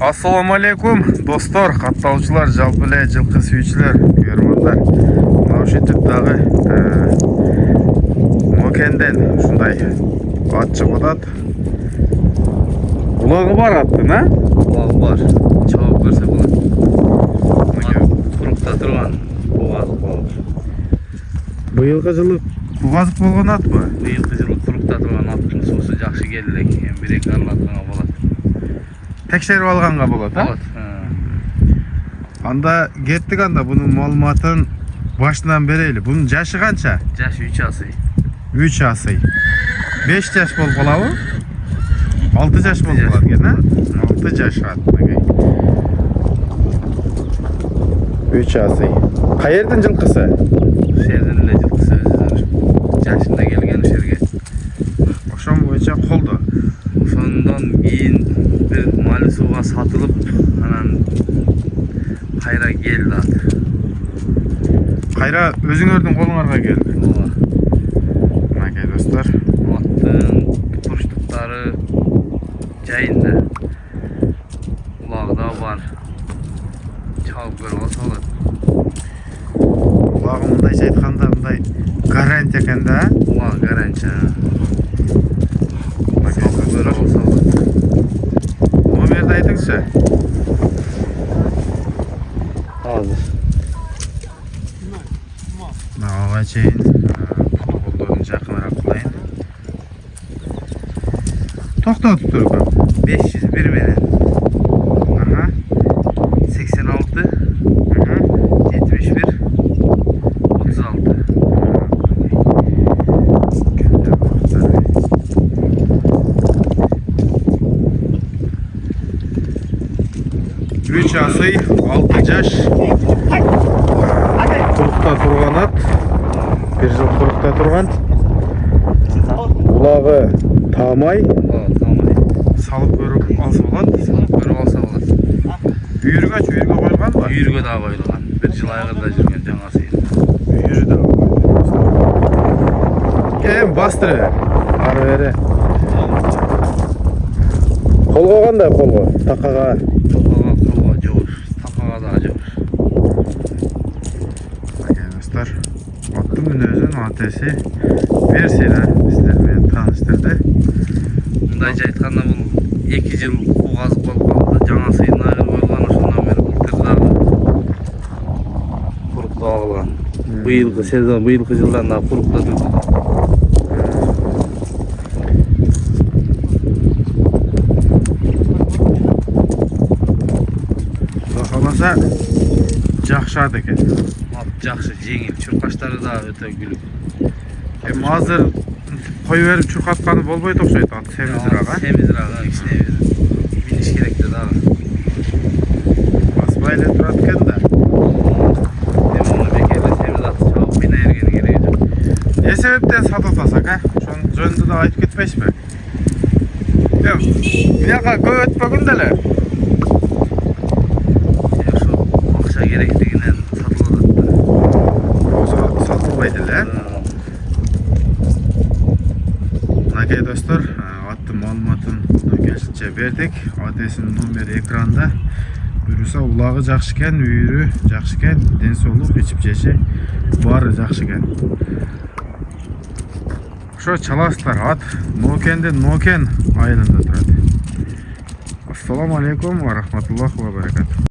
Assalamu alaikum dostlar, kattalıcılar, жалпы жылқы сүйүүчүлөр, көрөрмандар. Мына ушинтип дагы Мокенден ушундай ат чыгып атат. Булагы бар аттын, а? Булагы бар. Чабып көрсө болот. Турукта турган бугазык болот. Быйылкы жылы бугазык болгон атпы? Быйылкы жылы турукта турган аттын суусу жакшы келди элек. Эми бир-эки аралатканга болот. Текшерип алганга болот, а? Болот. Анда кеттик, анда бунун маалыматын башынан берели. Бунун жашы канча? Жашы 3 асый. 3 асый. 5 жаш болуп калабы? 6 жаш болуп калат экен, а? 6 жаш ат. 3 асый. Каердин жылкысы? Шерден эле жылкысы өзү. Жашында келген шерге. Ошон боюнча колдо. Ошондон кийин бир мали сууга сатылып, анан кайра келди ат. Кайра өзүңөрдүн колуңарга келди. Ооба. Мынакей достор. Аттын туруштуктары жайында. Улагы да бар. Чалып көрүп алса болот. Улагы мындайча айтканда мындай гарантия экен да. Улагы гарантия. Чалып көрүп алса болот. Номерди айтыңызчы. Азыр. Ага чейин колдорун жакыныраак кылайын. Токтотуп турган. 501 менен. Ага. 86. 71. 36. Üç asый, 6 жаш. Турукта турган ат. 1 жыл турукта турган. Улагы таамай. Тамай. Салып көрүп алса болот. Салып көрүп алса болот. Үйүргөчү, үйүргө койгонбу? Үйүргө да коюлган. 1 жыл айгырда жүргөн жаңасы. Үйүрү да койгон. Кем бастыры. Ары бери. Колго кандай колго? Такага. Токага колго жобуш. Такага да жобуш. Достар, аттын мүнөзүн атеси берси да сиздер менен тааныштырды. Мындайча айтканда бул 2 жыл бугазык болуп калды. Жаңа сыйын айгыр коюлган, ошондон бери былтыр дагы курукта алган. Быйылкы сезон, быйылкы жылдан да курукта турду. Каласа жакшы ат экен. Ат жакшы, жеңил, чуркаштары да өтө күлүп. Эми азыр кой берип чуркатканы болбойт окшойт, ат семизирак, а? Семизирак, кичине бир миниш керек да дагы. Баспай эле турат экен да. Эми муну бекерде семиз ат чабып кыйнай бергени керек. Эмне себептен сатып атасак, а? Ошонун жөнүндө да айтып кетпейсизби? Бияка көп өтпөгүн деле. Ошо акча керектигинен сатылып атат. Ошо сатылбайт эле, э? Мынакей достор, аттын маалыматын колдон келишинче бердик. Адесинин номери экранда. Буюрса улагы жакшы экен, үйүрү жакшы экен, ден соолук, ичип жеши баары жакшы экен. Ошо чаласыздар, ат Мокенден Мокен айылында турат. Ассаламу алейкум ва рахматуллахи ва баракатух.